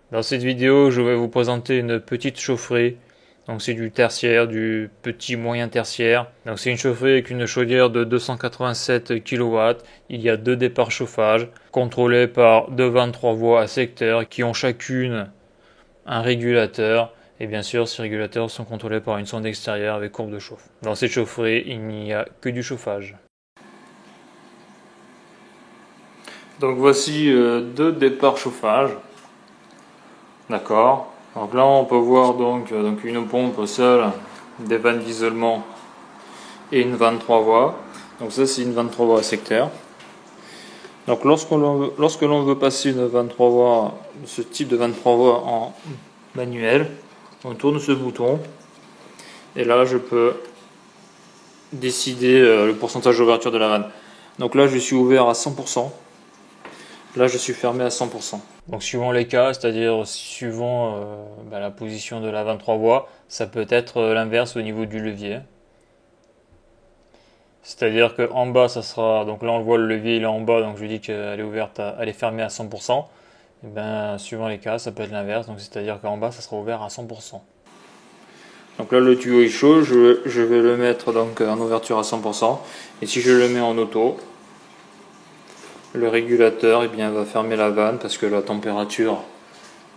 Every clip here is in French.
Dans cette vidéo, je vais vous présenter une petite chaufferie. Donc c'est du tertiaire, du petit moyen tertiaire. Donc c'est une chaufferie avec une chaudière de 287 kW. Il y a deux départs chauffage, contrôlés par deux 23 voies à secteur qui ont chacune un régulateur. Et bien sûr, ces régulateurs sont contrôlés par une sonde extérieure avec courbe de chauffe. Dans cette chaufferie, il n'y a que du chauffage. Donc voici deux départs chauffage. D'accord. Donc là on peut voir donc une pompe seule, des vannes d'isolement et une 23 voies. Donc ça c'est une 23 voies à secteur. Donc lorsque l'on veut passer une 23 voies, ce type de 23 voies en manuel, on tourne ce bouton et là je peux décider le pourcentage d'ouverture de la vanne. Donc là je suis ouvert à 100%. Là je suis fermé à 100%. Donc suivant les cas, c'est-à-dire suivant la position de la 23 voies, ça peut être l'inverse au niveau du levier. C'est-à-dire qu'en bas, ça sera, donc là on le voit, le levier il est en bas, donc je dis qu'elle est ouverte, elle est fermée à 100%. Et bien suivant les cas, ça peut être l'inverse, donc c'est-à-dire qu'en bas, ça sera ouvert à 100%. Donc là le tuyau est chaud, je vais le mettre donc en ouverture à 100%. Et si je le mets en auto, le régulateur va fermer la vanne parce que la température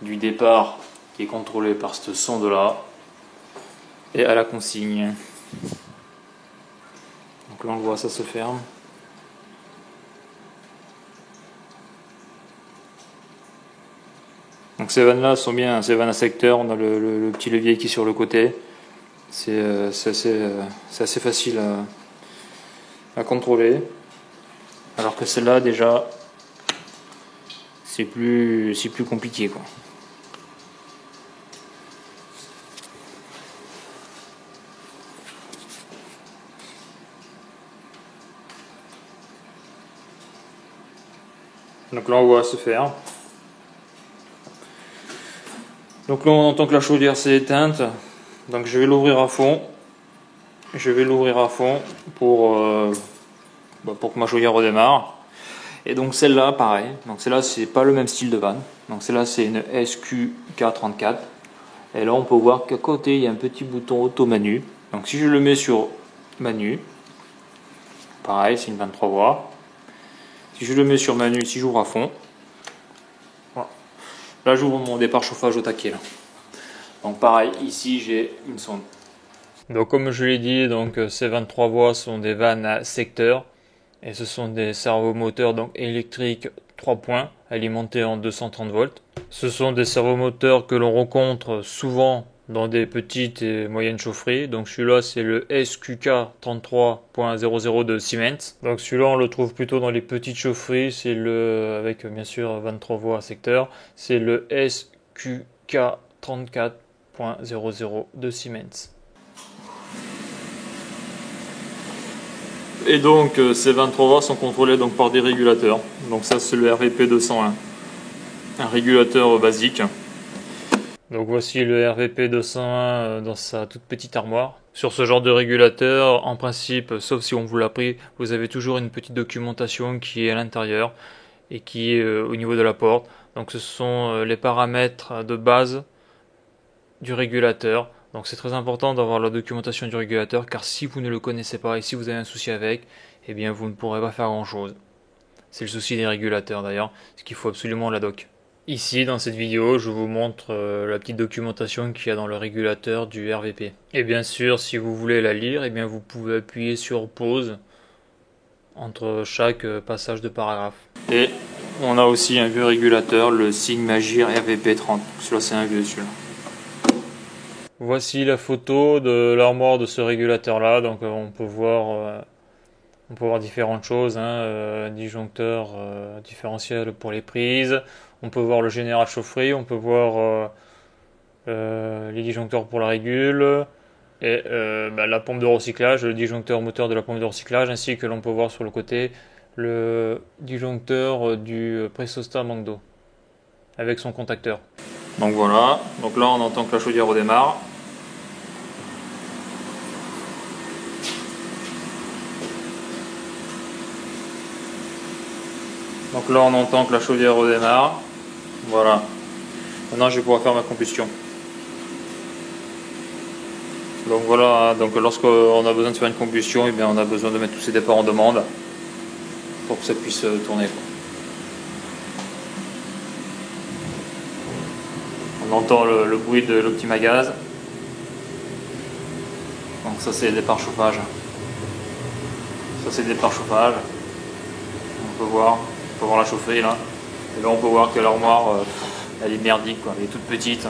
du départ qui est contrôlée par cette sonde là est à la consigne. Donc là on le voit, ça se ferme. Donc ces vannes là sont bien, ces vannes à secteur, on a le petit levier qui est sur le côté. C'est assez facile à contrôler. Alors que celle-là déjà c'est plus compliqué quoi. Donc là on voit se faire. Donc là on entend que la chaudière s'est éteinte. Donc je vais l'ouvrir à fond. Je vais l'ouvrir à fond pour que ma chaudière redémarre. Et donc celle-là pareil. Donc celle-là c'est pas le même style de vanne. Donc celle-là c'est une SQK34. Et là on peut voir qu'à côté il y a un petit bouton auto manu. Donc si je le mets sur manu, pareil c'est une 23 voies. Si je le mets sur manu, si j'ouvre à fond, voilà. Là j'ouvre mon départ chauffage au taquet là. Donc pareil, ici j'ai une sonde. Donc comme je l'ai dit, donc ces 23 voies sont des vannes à secteur et ce sont des servomoteurs donc électriques 3 points alimentés en 230 volts. Ce sont des servomoteurs que l'on rencontre souvent dans des petites et moyennes chaufferies. Donc celui-là c'est le SQK 33.00 de Siemens. Donc celui-là on le trouve plutôt dans les petites chaufferies, c'est le avec bien sûr 23 voies à secteur, c'est le SQK 34.00 de Siemens. Et donc ces 23 voies sont contrôlées donc par des régulateurs. Donc ça c'est le RVP 201, un régulateur basique. Donc voici le RVP 201 dans sa toute petite armoire. Sur ce genre de régulateur, en principe, sauf si on vous l'a pris, vous avez toujours une petite documentation qui est à l'intérieur et qui est au niveau de la porte. Donc ce sont les paramètres de base du régulateur. Donc c'est très important d'avoir la documentation du régulateur car si vous ne le connaissez pas et si vous avez un souci avec, eh bien vous ne pourrez pas faire grand chose. C'est le souci des régulateurs d'ailleurs, c'est qu'il faut absolument la doc. Ici dans cette vidéo je vous montre la petite documentation qu'il y a dans le régulateur du RVP. Et bien sûr si vous voulez la lire, eh bien vous pouvez appuyer sur pause entre chaque passage de paragraphe. Et on a aussi un vieux régulateur, le Sigma-Gir RVP 30. Celui-là c'est un vieux celui-là. Voici la photo de l'armoire de ce régulateur là, donc on peut voir différentes choses, disjoncteur différentiel pour les prises, on peut voir le général chaufferie, on peut voir les disjoncteurs pour la régule, et la pompe de recyclage, le disjoncteur moteur de la pompe de recyclage, ainsi que l'on peut voir sur le côté le disjoncteur du pressostat manque d'eau, avec son contacteur. Donc voilà, donc là on entend que la chaudière redémarre. Donc là on entend que la chaudière redémarre. Voilà. Maintenant je vais pouvoir faire ma combustion. Donc voilà, donc lorsqu'on a besoin de faire une combustion, et bien on a besoin de mettre tous ces départs en demande pour que ça puisse tourner, quoi. On entend le bruit de l'Optimagaz. Donc ça c'est les départs chauffage. Ça c'est le départ chauffage. On peut voir la chaufferie là. Et là on peut voir que l'armoire elle est merdique, quoi. Elle est toute petite.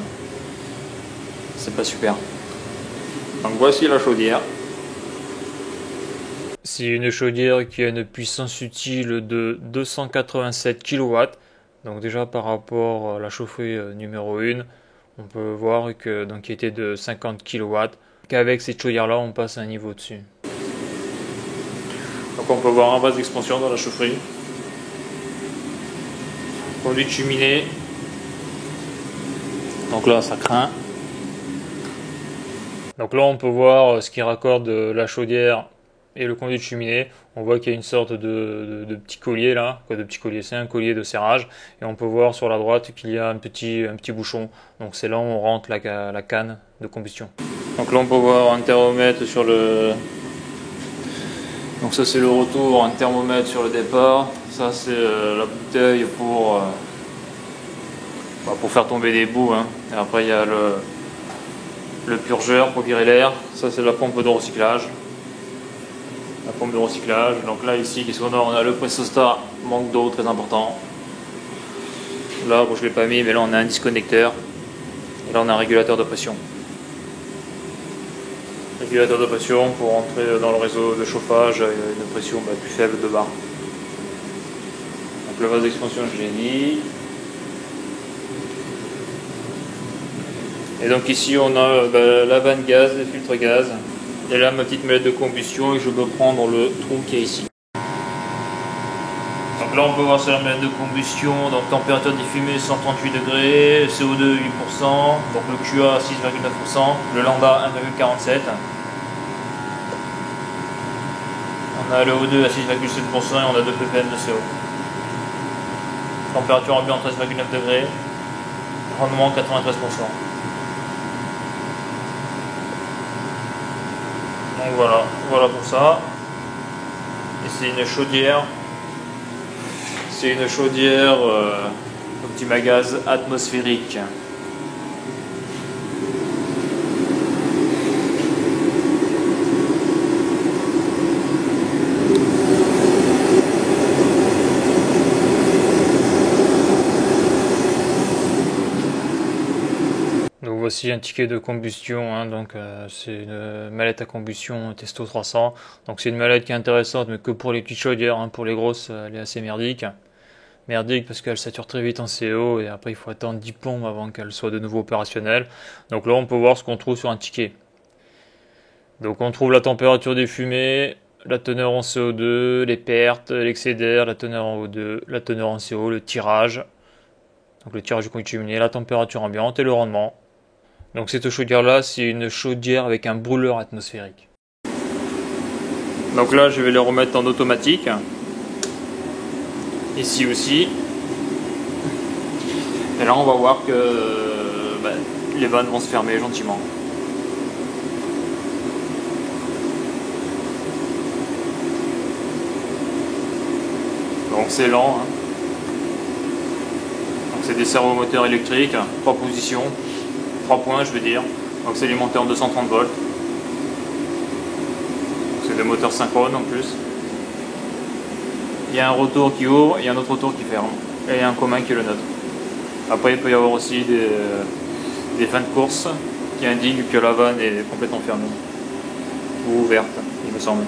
C'est pas super. Donc voici la chaudière. C'est une chaudière qui a une puissance utile de 287 kW. Donc déjà par rapport à la chaufferie numéro 1, on peut voir que donc qui était de 50 kW. Qu'avec cette chaudière là on passe à un niveau dessus. Donc on peut voir un base d'expansion dans la chaufferie. Conduit de cheminée. Donc là ça craint. Donc là on peut voir ce qui raccorde la chaudière et le conduit de cheminée. On voit qu'il y a une sorte de petit collier là, quoi, de petit collier, c'est un collier de serrage. Et on peut voir sur la droite qu'il y a un petit bouchon. Donc c'est là où on rentre la canne de combustion. Donc là on peut voir un thermomètre sur le... Donc ça c'est le retour, un thermomètre sur le départ. Ça c'est la bouteille pour faire tomber des bouts, hein. Et après il y a le purgeur pour virer l'air. Ça c'est la pompe de recyclage. La pompe de recyclage. Donc là ici qu'est-ce qu'on a? On a le pressostat, manque d'eau très important. Là bon, je ne l'ai pas mis, mais là on a un disconnecteur. Et là on a un régulateur de pression. Régulateur de pression pour entrer dans le réseau de chauffage, une pression plus faible de bas. Donc le vase d'expansion je l'ai mis. Et donc ici on a la vanne gaz, le filtre gaz. Et là ma petite molette de combustion et je peux prendre le trou qui est ici. Donc là on peut voir sur la molette de combustion, donc température diffumée 138 degrés, CO2 8%, donc le QA 6,9%, le lambda 1,47. On a le O2 à 6,7% et on a 2 ppm de CO. Température ambiante 13,9 degrés, rendement 93%. Donc voilà pour ça. Et c'est une chaudière. C'est une chaudière Optimagaz atmosphérique. Donc voici un ticket de combustion, hein. Donc c'est une mallette à combustion Testo 300. Donc c'est une mallette qui est intéressante, mais que pour les petites chaudières, hein. Pour les grosses, elle est assez merdique. Merdique parce qu'elle sature très vite en CO et après il faut attendre 10 plombs avant qu'elle soit de nouveau opérationnelle. Donc là on peut voir ce qu'on trouve sur un ticket. Donc on trouve la température des fumées, la teneur en CO2, les pertes, l'excédère, la teneur en O2, la teneur en CO, le tirage. Donc le tirage du conduit de cheminée, la température ambiante et le rendement. Donc cette chaudière là c'est une chaudière avec un brûleur atmosphérique. Donc là je vais les remettre en automatique. Ici aussi. Et là on va voir que les vannes vont se fermer gentiment. Donc c'est lent, hein. Donc c'est des servomoteurs électriques, 3 positions. 3 points je veux dire, donc c'est alimenté en 230 volts. C'est des moteurs synchrones en plus. Il y a un rotor qui ouvre et un autre rotor qui ferme. Et il y a un commun qui est le nôtre. Après il peut y avoir aussi des fins de course qui indiquent que la vanne est complètement fermée. Ou ouverte, il me semble.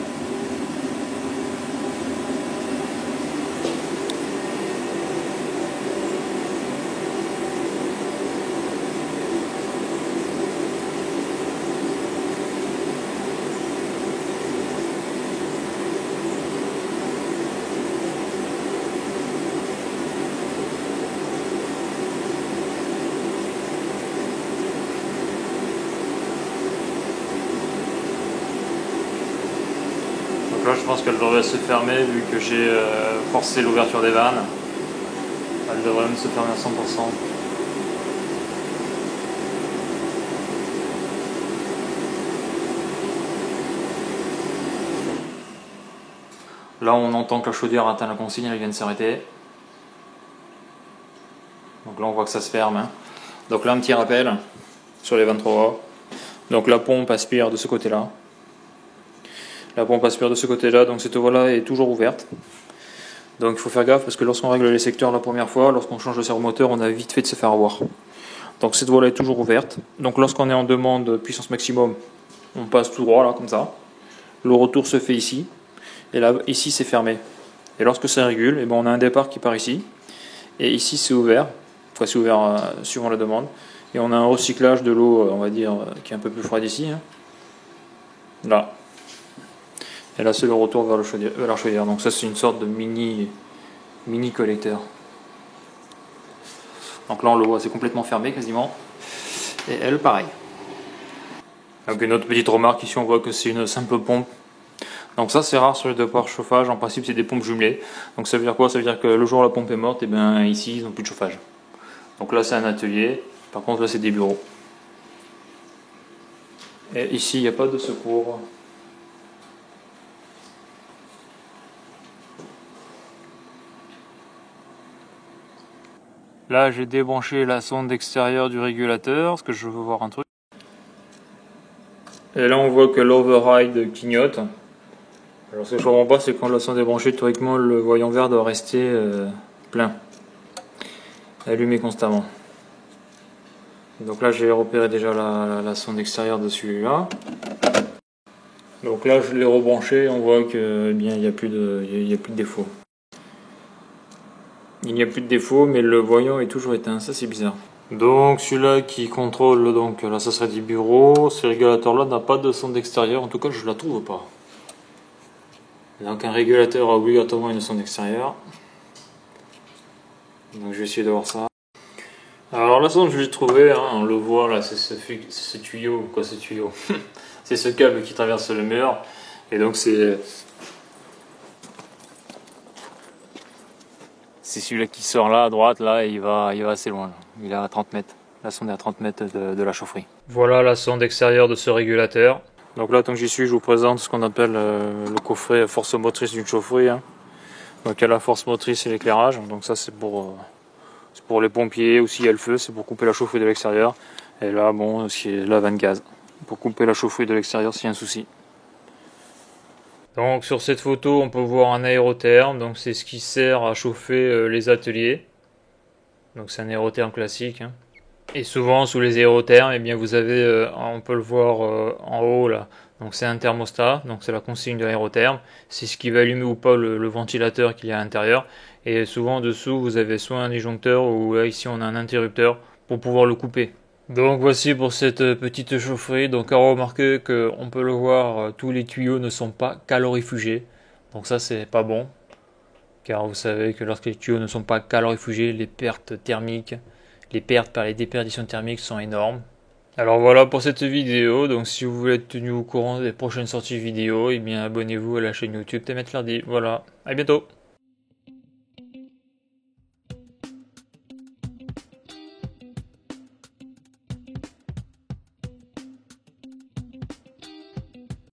Donc là je pense qu'elle devrait se fermer vu que j'ai forcé l'ouverture des vannes. Elle devrait même se fermer à 100%. Là on entend que la chaudière atteint la consigne, elle vient de s'arrêter. Donc là on voit que ça se ferme. Hein. Donc là un petit rappel sur les 23. Donc la pompe aspire de ce côté-là. La pompe aspire de ce côté-là, donc cette voie-là est toujours ouverte. Donc il faut faire gaffe parce que lorsqu'on règle les secteurs la première fois, lorsqu'on change le servomoteur, on a vite fait de se faire avoir. Donc cette voie-là est toujours ouverte. Donc lorsqu'on est en demande de puissance maximum, on passe tout droit là, comme ça. Le retour se fait ici. Et là, ici c'est fermé. Et lorsque ça régule, et ben, on a un départ qui part ici. Et ici c'est ouvert. Enfin c'est ouvert suivant la demande. Et on a un recyclage de l'eau, on va dire, qui est un peu plus froide ici. Hein. Là. Et là c'est le retour vers la chaudière. Donc ça c'est une sorte de mini collecteur. Donc là on le voit, c'est complètement fermé quasiment. Et elle pareil. Donc une autre petite remarque ici, on voit que c'est une simple pompe. Donc ça c'est rare sur les deux ports chauffage, en principe c'est des pompes jumelées. Donc ça veut dire quoi? Ça veut dire que le jour où la pompe est morte, et bien ici ils n'ont plus de chauffage. Donc là c'est un atelier, par contre là c'est des bureaux. Et ici il n'y a pas de secours. Là j'ai débranché la sonde extérieure du régulateur, parce que je veux voir un truc. Et là on voit que l'override clignote. Alors ce que je ne comprends pas, c'est quand la sonde est branchée, théoriquement le voyant vert doit rester plein, allumé constamment. Donc là j'ai repéré déjà la sonde extérieure de celui-là. Donc là je l'ai rebranché, on voit que eh bien, il n'y a plus de défaut. Il n'y a plus de défaut, mais le voyant est toujours éteint, ça c'est bizarre. Donc celui-là qui contrôle, donc là ça serait du bureau, ce régulateur là n'a pas de sonde extérieure, en tout cas je la trouve pas. Donc un régulateur a obligatoirement une sonde extérieure. Donc je vais essayer de voir ça. Alors la sonde je l'ai trouvée, hein, on le voit là, c'est ce tuyau, quoi ce tuyau c'est ce câble qui traverse le mur, et donc c'est celui-là qui sort là à droite, là, et il va assez loin. Là. Il est à 30 mètres. La sonde est à 30 mètres de la chaufferie. Voilà la sonde extérieure de ce régulateur. Donc là, tant que j'y suis, je vous présente ce qu'on appelle le coffret force motrice d'une chaufferie. Hein. Donc il y a la force motrice et l'éclairage. Donc ça, c'est pour les pompiers, ou s'il y a le feu, c'est pour couper la chaufferie de l'extérieur. Et là, bon, c'est la vanne gaz. Pour couper la chaufferie de l'extérieur s'il y a un souci. Donc sur cette photo on peut voir un aérotherme, donc c'est ce qui sert à chauffer les ateliers. Donc c'est un aérotherme classique. Hein. Et souvent sous les aérothermes, eh bien vous avez, on peut le voir en haut là. Donc c'est un thermostat, donc c'est la consigne de l'aérotherme. C'est ce qui va allumer ou pas le ventilateur qu'il y a à l'intérieur. Et souvent en dessous vous avez soit un disjoncteur ou là ici on a un interrupteur pour pouvoir le couper. Donc voici pour cette petite chaufferie. Donc à remarquer qu'on peut le voir, tous les tuyaux ne sont pas calorifugés. Donc ça c'est pas bon. Car vous savez que lorsque les tuyaux ne sont pas calorifugés, les pertes thermiques, les pertes par les déperditions thermiques sont énormes. Alors voilà pour cette vidéo. Donc si vous voulez être tenu au courant des prochaines sorties vidéo, eh bien abonnez-vous à la chaîne YouTube Temet Ferdi. Voilà, à bientôt.